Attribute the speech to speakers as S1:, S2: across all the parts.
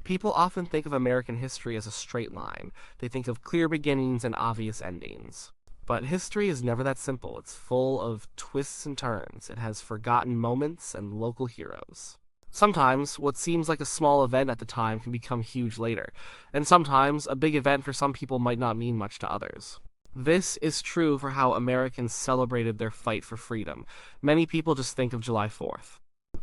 S1: People often think of American history as a straight line. They think of clear beginnings and obvious endings. But history is never that simple. It's full of twists and turns. It has forgotten moments and local heroes. Sometimes, what seems like a small event at the time can become huge later, and sometimes a big event for some people might not mean much to others. This is true for how Americans celebrated their fight for freedom. Many people just think of July 4th.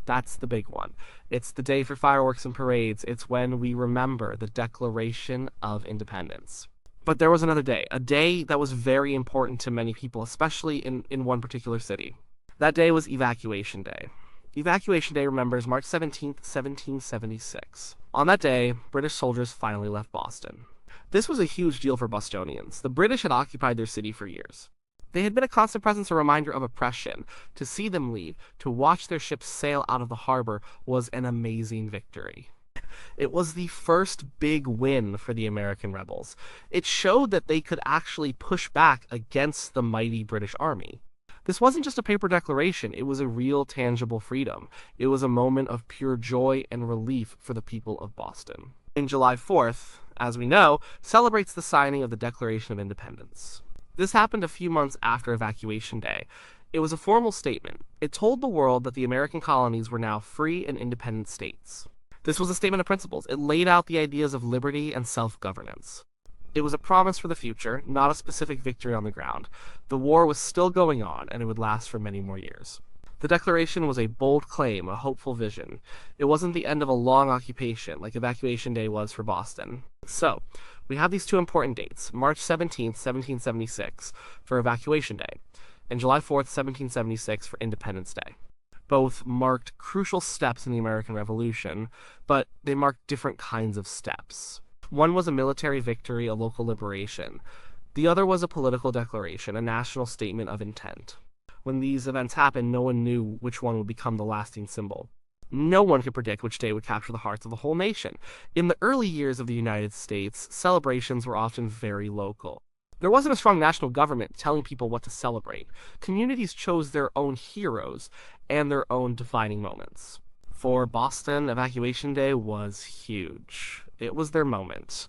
S1: That's the big one. It's the day for fireworks and parades. It's when we remember the Declaration of Independence. But there was another day, a day that was very important to many people, especially in one particular city. That day was Evacuation Day. Evacuation Day remembers March 17th, 1776. On that day, British soldiers finally left Boston. This was a huge deal for Bostonians. The British had occupied their city for years. They had been a constant presence, a reminder of oppression. To see them leave, to watch their ships sail out of the harbor, was an amazing victory. It was the first big win for the American rebels. It showed that they could actually push back against the mighty British army. This wasn't just a paper declaration, it was a real, tangible freedom. It was a moment of pure joy and relief for the people of Boston. And July 4th, as we know, celebrates the signing of the Declaration of Independence. This happened a few months after Evacuation Day. It was a formal statement. It told the world that the American colonies were now free and independent states. This was a statement of principles. It laid out the ideas of liberty and self-governance. It was a promise for the future, not a specific victory on the ground. The war was still going on, and it would last for many more years. The Declaration was a bold claim, a hopeful vision. It wasn't the end of a long occupation, like Evacuation Day was for Boston. So, we have these two important dates, March 17th, 1776, for Evacuation Day, and July 4th, 1776, for Independence Day. Both marked crucial steps in the American Revolution, but they marked different kinds of steps. One was a military victory, a local liberation. The other was a political declaration, a national statement of intent. When these events happened, no one knew which one would become the lasting symbol. No one could predict which day would capture the hearts of the whole nation. In the early years of the United States, celebrations were often very local. There wasn't a strong national government telling people what to celebrate. Communities chose their own heroes and their own defining moments. For Boston, Evacuation Day was huge. It was their moment.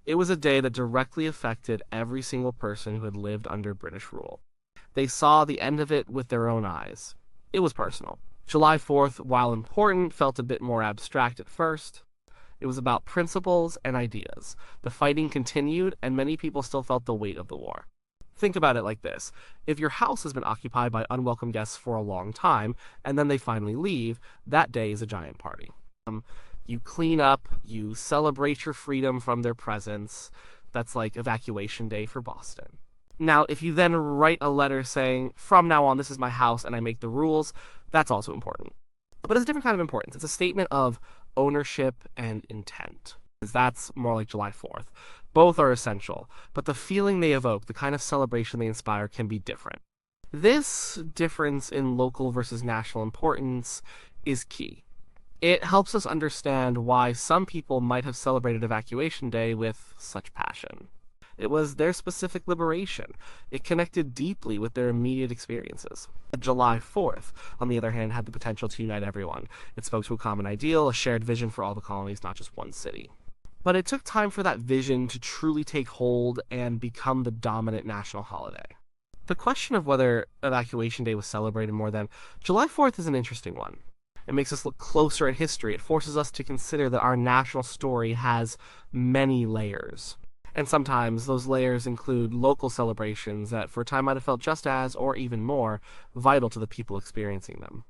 S1: It was a day that directly affected every single person who had lived under British rule. They saw the end of it with their own eyes. It was personal. July 4th, while important, felt a bit more abstract at first. It was about principles and ideas. The fighting continued, and many people still felt the weight of the war. Think about it like this. If your house has been occupied by unwelcome guests for a long time, and then they finally leave, that day is a giant party. You clean up, you celebrate your freedom from their presence. That's like Evacuation Day for Boston. Now, if you then write a letter saying, from now on, this is my house and I make the rules, that's also important. But it's a different kind of importance. It's a statement of ownership and intent. That's more like July 4th. Both are essential, but the feeling they evoke, the kind of celebration they inspire, can be different. This difference in local versus national importance is key. It helps us understand why some people might have celebrated Evacuation Day with such passion. It was their specific liberation. It connected deeply with their immediate experiences. July 4th, on the other hand, had the potential to unite everyone. It spoke to a common ideal, a shared vision for all the colonies, not just one city. But it took time for that vision to truly take hold and become the dominant national holiday. The question of whether Evacuation Day was celebrated more than July 4th is an interesting one. It makes us look closer at history. It forces us to consider that our national story has many layers. And sometimes those layers include local celebrations that for a time might have felt just as, or even more, vital to the people experiencing them.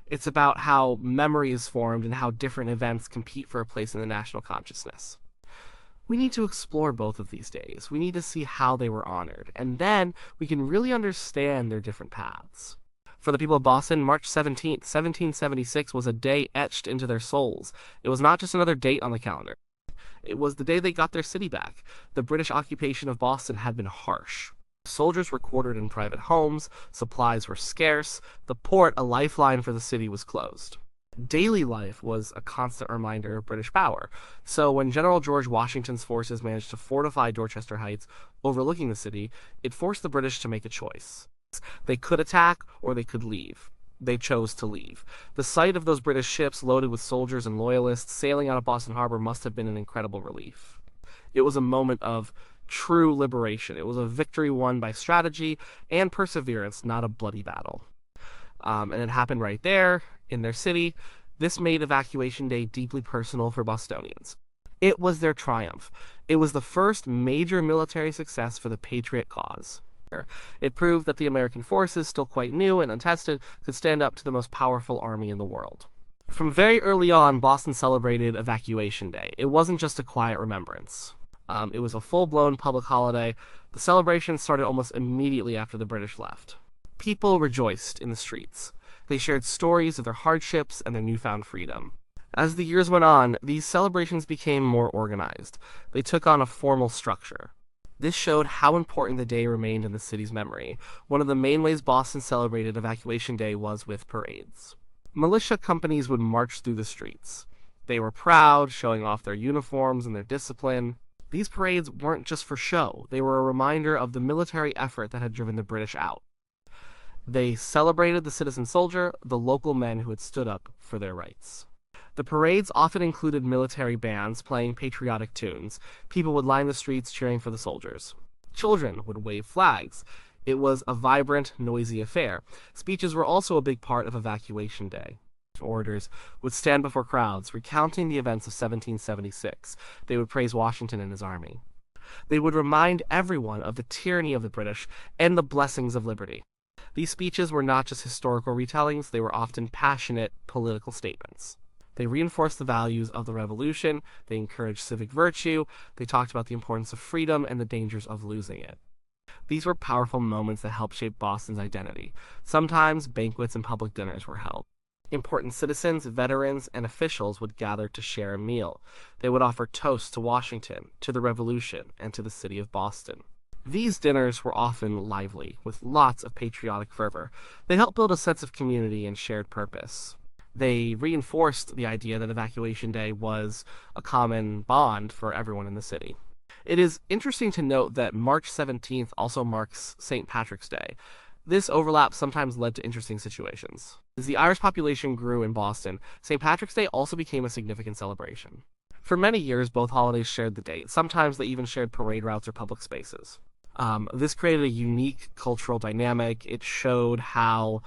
S1: It's about how memory is formed and how different events compete for a place in the national consciousness. We need to explore both of these days. We need to see how they were honored, and then we can really understand their different paths. For the people of Boston, March 17th, 1776 was a day etched into their souls. It was not just another date on the calendar. It was the day they got their city back. The British occupation of Boston had been harsh. Soldiers were quartered in private homes, supplies were scarce, the port, a lifeline for the city, was closed. Daily life was a constant reminder of British power, so when General George Washington's forces managed to fortify Dorchester Heights, overlooking the city, it forced the British to make a choice. They could attack or they could leave. they chose to leave. The sight of those British ships loaded with soldiers and loyalists sailing out of Boston Harbor must have been an incredible relief. It was a moment of true liberation. It was a victory won by strategy and perseverance, not a bloody battle. And it happened right there in their city. This made Evacuation Day deeply personal for Bostonians. It was their triumph. It was the first major military success for the Patriot cause. It proved that the American forces, still quite new and untested, could stand up to the most powerful army in the world. From very early on, Boston celebrated Evacuation Day. It wasn't just a quiet remembrance. It was a full-blown public holiday. The celebration started almost immediately after the British left. People rejoiced in the streets. They shared stories of their hardships and their newfound freedom. As the years went on, these celebrations became more organized. They took on a formal structure. This showed how important the day remained in the city's memory. One of the main ways Boston celebrated Evacuation Day was with parades. Militia companies would march through the streets. They were proud, showing off their uniforms and their discipline. These parades weren't just for show. They were a reminder of the military effort that had driven the British out. They celebrated the citizen soldier, the local men who had stood up for their rights. The parades often included military bands playing patriotic tunes. People would line the streets cheering for the soldiers. Children would wave flags. It was a vibrant, noisy affair. Speeches were also a big part of Evacuation Day. Orators would stand before crowds, recounting the events of 1776. They would praise Washington and his army. They would remind everyone of the tyranny of the British and the blessings of liberty. These speeches were not just historical retellings, they were often passionate political statements. They reinforced the values of the Revolution, they encouraged civic virtue, they talked about the importance of freedom and the dangers of losing it. These were powerful moments that helped shape Boston's identity. Sometimes banquets and public dinners were held. Important citizens, veterans, and officials would gather to share a meal. They would offer toasts to Washington, to the Revolution, and to the city of Boston. These dinners were often lively, with lots of patriotic fervor. They helped build a sense of community and shared purpose. They reinforced the idea that Evacuation Day was a common bond for everyone in the city. It is interesting to note that March 17th also marks St. Patrick's Day. This overlap sometimes led to interesting situations. As the Irish population grew in Boston, St. Patrick's Day also became a significant celebration. For many years, both holidays shared the date. Sometimes they even shared parade routes or public spaces. This created a unique cultural dynamic. It showed how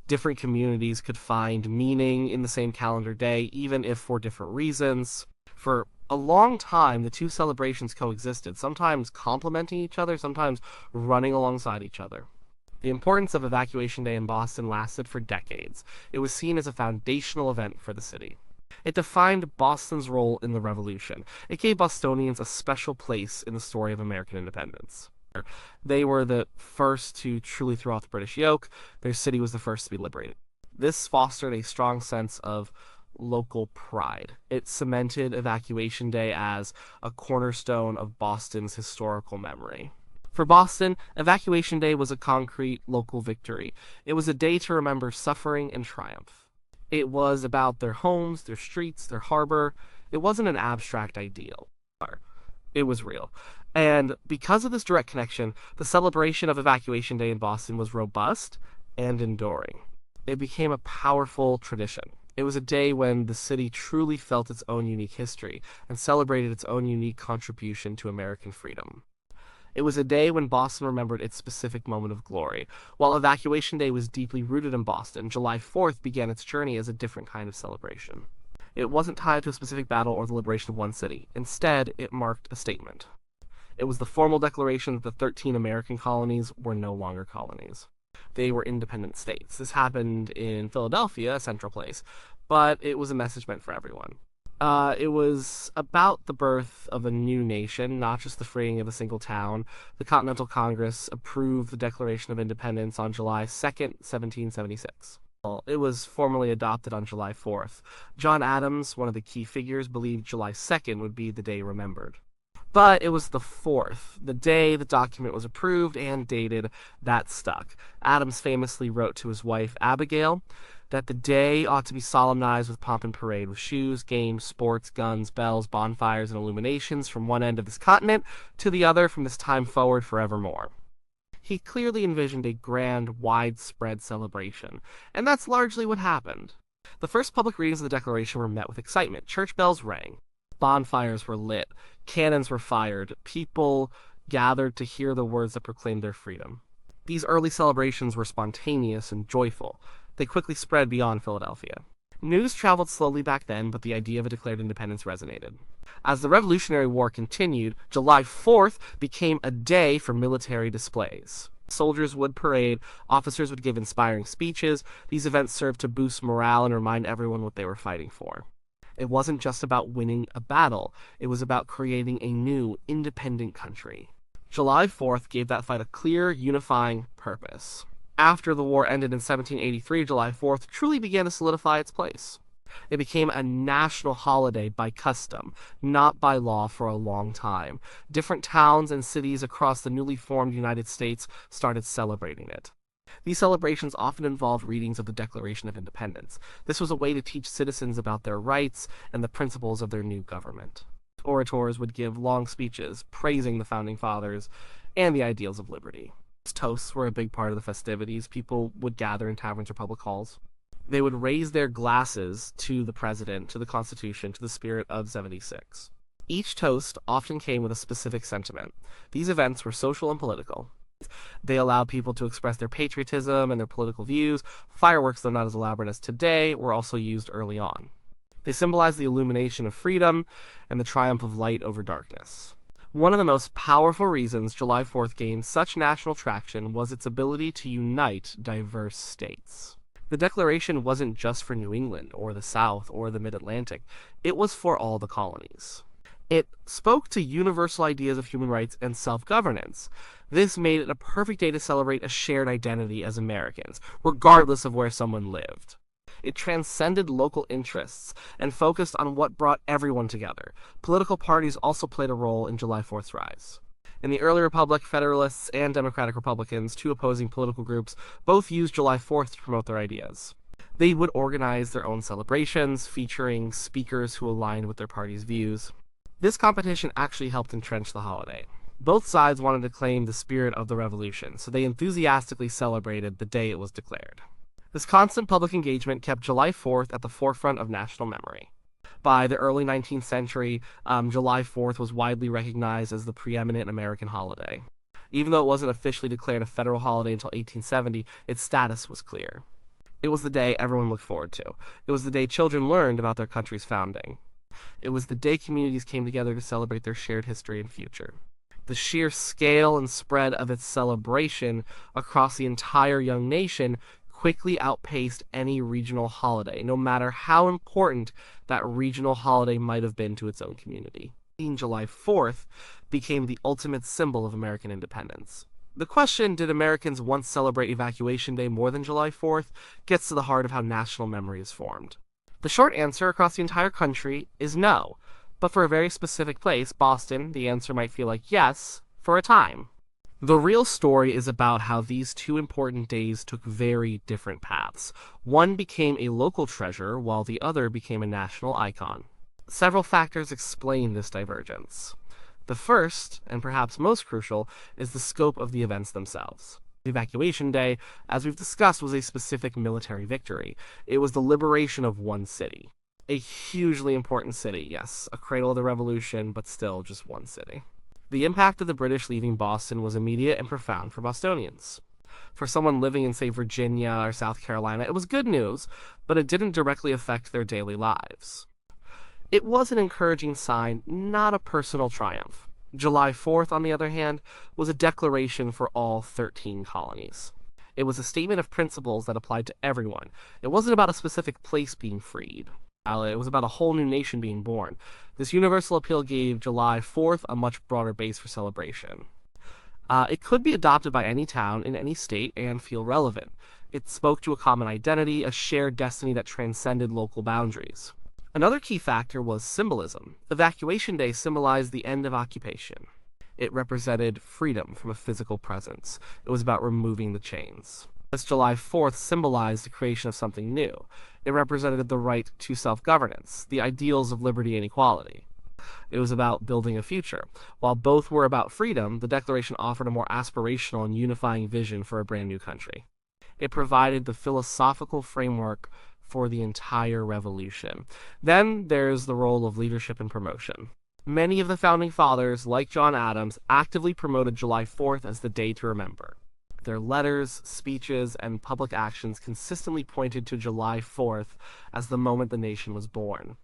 S1: different communities could find meaning in the same calendar day, even if for different reasons. For a long time, the two celebrations coexisted, sometimes complementing each other, sometimes running alongside each other. The importance of Evacuation Day in Boston lasted for decades. It was seen as a foundational event for the city. It defined Boston's role in the Revolution. It gave Bostonians a special place in the story of American independence. They were the first to truly throw off the British yoke. Their city was the first to be liberated. This fostered a strong sense of local pride. It cemented Evacuation Day as a cornerstone of Boston's historical memory. For Boston, Evacuation Day was a concrete local victory. It was a day to remember suffering and triumph. It was about their homes, their streets, their harbor. It wasn't an abstract ideal. It was real. And because of this direct connection, the celebration of Evacuation Day in Boston was robust and enduring. It became a powerful tradition. It was a day when the city truly felt its own unique history and celebrated its own unique contribution to American freedom. It was a day when Boston remembered its specific moment of glory. While Evacuation Day was deeply rooted in Boston, July 4th began its journey as a different kind of celebration. It wasn't tied to a specific battle or the liberation of one city. Instead, it marked a statement. It was the formal declaration that the 13 American colonies were no longer colonies. They were independent states. This happened in Philadelphia, a central place, but it was a message meant for everyone. It was about the birth of a new nation, not just the freeing of a single town. The Continental Congress approved the Declaration of Independence on July 2nd, 1776. It was formally adopted on July 4th. John Adams, one of the key figures, believed July 2nd would be the day remembered. But it was the 4th, the day the document was approved and dated, that stuck. Adams famously wrote to his wife, Abigail, that the day ought to be solemnized with pomp and parade, with shoes, games, sports, guns, bells, bonfires, and illuminations from one end of this continent to the other from this time forward forevermore. He clearly envisioned a grand, widespread celebration, and that's largely what happened. The first public readings of the Declaration were met with excitement. Church bells rang, bonfires were lit, cannons were fired, people gathered to hear the words that proclaimed their freedom. These early celebrations were spontaneous and joyful. They quickly spread beyond Philadelphia. News traveled slowly back then, but the idea of a declared independence resonated. As the Revolutionary War continued, July 4th became a day for military displays. Soldiers would parade, officers would give inspiring speeches. These events served to boost morale and remind everyone what they were fighting for. It wasn't just about winning a battle, it was about creating a new, independent country. July 4th gave that fight a clear, unifying purpose. After the war ended in 1783, July 4th truly began to solidify its place. It became a national holiday by custom, not by law, for a long time. Different towns and cities across the newly formed United States started celebrating it. These celebrations often involved readings of the Declaration of Independence. This was a way to teach citizens about their rights and the principles of their new government. Orators would give long speeches praising the Founding Fathers and the ideals of liberty. Toasts were a big part of the festivities. People would gather in taverns or public halls. They would raise their glasses to the President, to the Constitution, to the spirit of '76. Each toast often came with a specific sentiment. These events were social and political. They allowed people to express their patriotism and their political views. Fireworks, though not as elaborate as today, were also used early on. They symbolized the illumination of freedom and the triumph of light over darkness. One of the most powerful reasons July 4th gained such national traction was its ability to unite diverse states. The Declaration wasn't just for New England or the South or the Mid-Atlantic. It was for all the colonies. It spoke to universal ideas of human rights and self-governance. This made it a perfect day to celebrate a shared identity as Americans, regardless of where someone lived. It transcended local interests and focused on what brought everyone together. Political parties also played a role in July 4th's rise. In the early Republic, Federalists and Democratic Republicans, two opposing political groups, both used July 4th to promote their ideas. They would organize their own celebrations, featuring speakers who aligned with their party's views. This competition actually helped entrench the holiday. Both sides wanted to claim the spirit of the revolution, so they enthusiastically celebrated the day it was declared. This constant public engagement kept July 4th at the forefront of national memory. By the early 19th century, July 4th was widely recognized as the preeminent American holiday. Even though it wasn't officially declared a federal holiday until 1870, its status was clear. It was the day everyone looked forward to. It was the day children learned about their country's founding. It was the day communities came together to celebrate their shared history and future. The sheer scale and spread of its celebration across the entire young nation quickly outpaced any regional holiday, no matter how important that regional holiday might have been to its own community. July 4th became the ultimate symbol of American independence. The question, did Americans once celebrate Evacuation Day more than July 4th, gets to the heart of how national memory is formed. The short answer across the entire country is no, but for a very specific place, Boston, the answer might feel like yes, for a time. The real story is about how these two important days took very different paths. One became a local treasure, while the other became a national icon. Several factors explain this divergence. The first, and perhaps most crucial, is the scope of the events themselves. Evacuation Day, as we've discussed, was a specific military victory. It was the liberation of one city. A hugely important city, yes, a cradle of the Revolution, but still just one city. The impact of the British leaving Boston was immediate and profound for Bostonians. For someone living in, say, Virginia or South Carolina, it was good news, but it didn't directly affect their daily lives. It was an encouraging sign, not a personal triumph. July 4th, on the other hand, was a declaration for all 13 colonies. It was a statement of principles that applied to everyone. It wasn't about a specific place being freed. It was about a whole new nation being born. This universal appeal gave July 4th a much broader base for celebration. It could be adopted by any town in any state and feel relevant. It spoke to a common identity, a shared destiny that transcended local boundaries. Another key factor was symbolism. Evacuation Day symbolized the end of occupation. It represented freedom from a physical presence. It was about removing the chains. This July 4th symbolized the creation of something new. It represented the right to self-governance, the ideals of liberty and equality. It was about building a future. While both were about freedom, the Declaration offered a more aspirational and unifying vision for a brand new country. It provided the philosophical framework for the entire revolution. Then there's the role of leadership and promotion. Many of the founding fathers, like John Adams, actively promoted July 4th as the day to remember. Their letters, speeches, and public actions consistently pointed to July 4th as the moment the nation was born.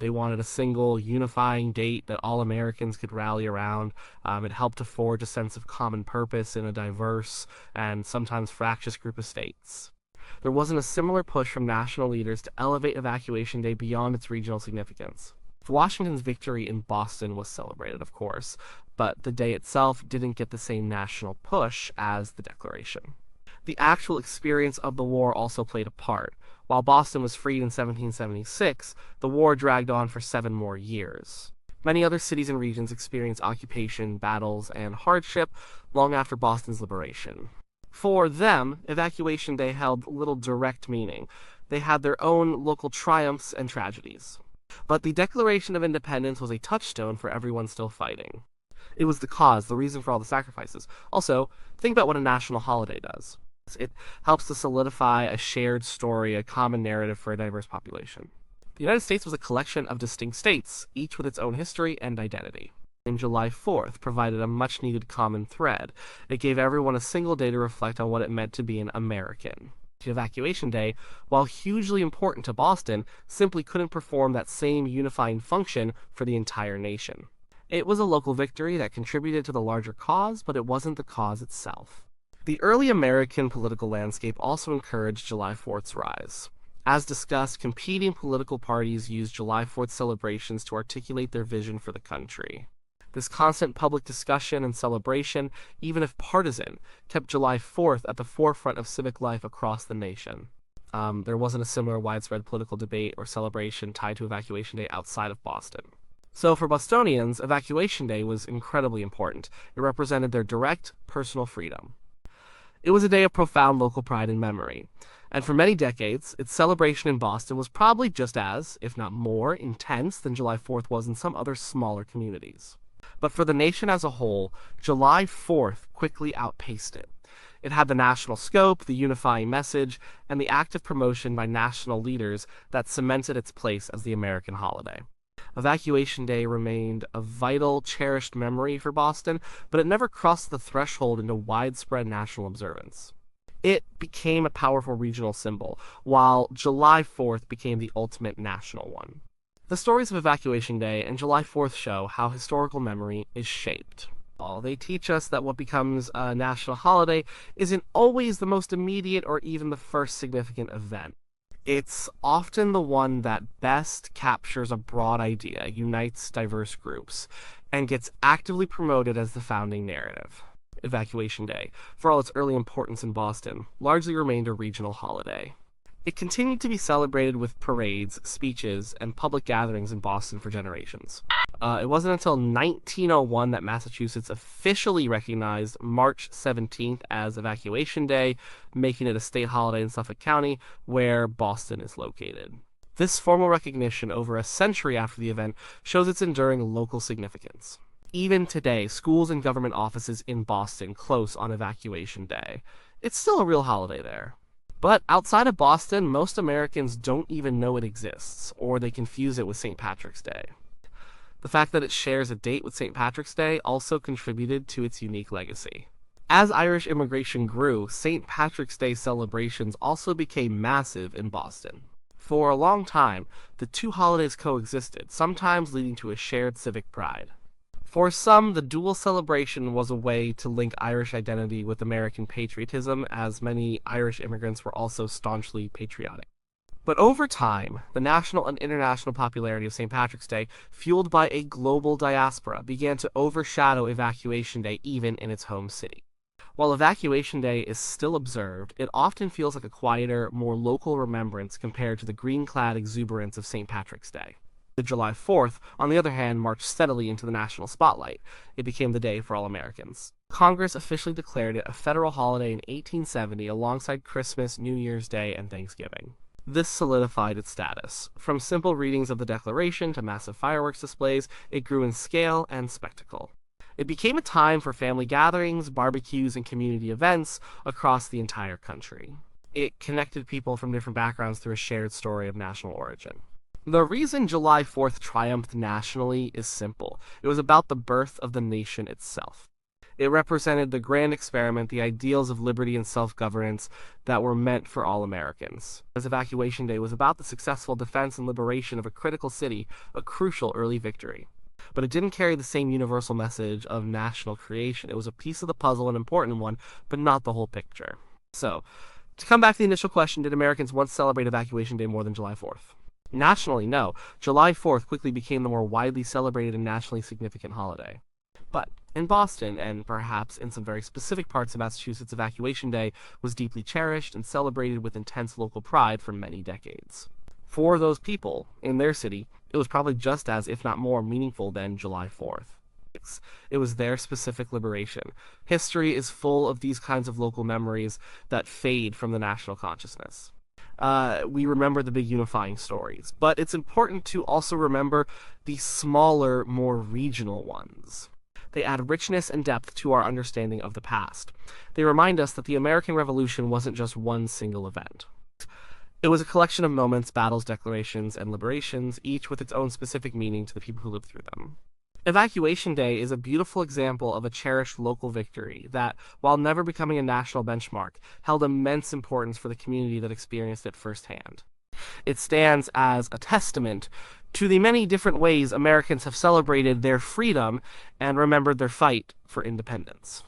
S1: They wanted a single, unifying date that all Americans could rally around. It helped to forge a sense of common purpose in a diverse and sometimes fractious group of states. There wasn't a similar push from national leaders to elevate Evacuation Day beyond its regional significance. Washington's victory in Boston was celebrated, of course, but the day itself didn't get the same national push as the Declaration. The actual experience of the war also played a part. While Boston was freed in 1776, the war dragged on for 7 more years. Many other cities and regions experienced occupation, battles, and hardship long after Boston's liberation. For them, Evacuation Day held little direct meaning. They had their own local triumphs and tragedies. But the Declaration of Independence was a touchstone for everyone still fighting. It was the cause, the reason for all the sacrifices. Also, think about what a national holiday does. It helps to solidify a shared story, a common narrative for a diverse population. The United States was a collection of distinct states, each with its own history and identity. And July 4th provided a much-needed common thread. It gave everyone a single day to reflect on what it meant to be an American. Evacuation Day, while hugely important to Boston, simply couldn't perform that same unifying function for the entire nation. It was a local victory that contributed to the larger cause, but it wasn't the cause itself. The early American political landscape also encouraged July 4th's rise. As discussed, competing political parties used July 4th celebrations to articulate their vision for the country. This constant public discussion and celebration, even if partisan, kept July 4th at the forefront of civic life across the nation. There wasn't a similar widespread political debate or celebration tied to Evacuation Day outside of Boston. So for Bostonians, Evacuation Day was incredibly important. It represented their direct, personal freedom. It was a day of profound local pride and memory. And for many decades, its celebration in Boston was probably just as, if not more, intense than July 4th was in some other smaller communities. But for the nation as a whole, July 4th quickly outpaced it. It had the national scope, the unifying message, and the active promotion by national leaders that cemented its place as the American holiday. Evacuation Day remained a vital, cherished memory for Boston, but it never crossed the threshold into widespread national observance. It became a powerful regional symbol, while July 4th became the ultimate national one. The stories of Evacuation Day and July 4th show how historical memory is shaped. They teach us that what becomes a national holiday isn't always the most immediate or even the first significant event. It's often the one that best captures a broad idea, unites diverse groups, and gets actively promoted as the founding narrative. Evacuation Day, for all its early importance in Boston, largely remained a regional holiday. It continued to be celebrated with parades, speeches, and public gatherings in Boston for generations. It wasn't until 1901 that Massachusetts officially recognized March 17th as Evacuation Day, making it a state holiday in Suffolk County, where Boston is located. This formal recognition over a century after the event shows its enduring local significance. Even today, schools and government offices in Boston close on Evacuation Day. It's still a real holiday there. But outside of Boston, most Americans don't even know it exists, or they confuse it with St. Patrick's Day. The fact that it shares a date with St. Patrick's Day also contributed to its unique legacy. As Irish immigration grew, St. Patrick's Day celebrations also became massive in Boston. For a long time, the two holidays coexisted, sometimes leading to a shared civic pride. For some, the dual celebration was a way to link Irish identity with American patriotism, as many Irish immigrants were also staunchly patriotic. But over time, the national and international popularity of St. Patrick's Day, fueled by a global diaspora, began to overshadow Evacuation Day even in its home city. While Evacuation Day is still observed, it often feels like a quieter, more local remembrance compared to the green-clad exuberance of St. Patrick's Day. The July 4th, on the other hand, marched steadily into the national spotlight. It became the day for all Americans. Congress officially declared it a federal holiday in 1870 alongside Christmas, New Year's Day, and Thanksgiving. This solidified its status. From simple readings of the Declaration to massive fireworks displays, it grew in scale and spectacle. It became a time for family gatherings, barbecues, and community events across the entire country. It connected people from different backgrounds through a shared story of national origin. The reason July 4th triumphed nationally is simple. It was about the birth of the nation itself. It represented the grand experiment, the ideals of liberty and self-governance that were meant for all Americans. As Evacuation Day was about the successful defense and liberation of a critical city, a crucial early victory. But it didn't carry the same universal message of national creation. It was a piece of the puzzle, an important one, but not the whole picture. So, to come back to the initial question, did Americans once celebrate Evacuation Day more than July 4th? Nationally, no. July 4th quickly became the more widely celebrated and nationally significant holiday. But in Boston, and perhaps in some very specific parts of Massachusetts, Evacuation Day was deeply cherished and celebrated with intense local pride for many decades. For those people, in their city, it was probably just as, if not more, meaningful than July 4th. It was their specific liberation. History is full of these kinds of local memories that fade from the national consciousness. We remember the big unifying stories, but it's important to also remember the smaller, more regional ones. They add richness and depth to our understanding of the past. They remind us that the American Revolution wasn't just one single event. It was a collection of moments, battles, declarations, and liberations, each with its own specific meaning to the people who lived through them. Evacuation Day is a beautiful example of a cherished local victory that, while never becoming a national benchmark, held immense importance for the community that experienced it firsthand. It stands as a testament to the many different ways Americans have celebrated their freedom and remembered their fight for independence.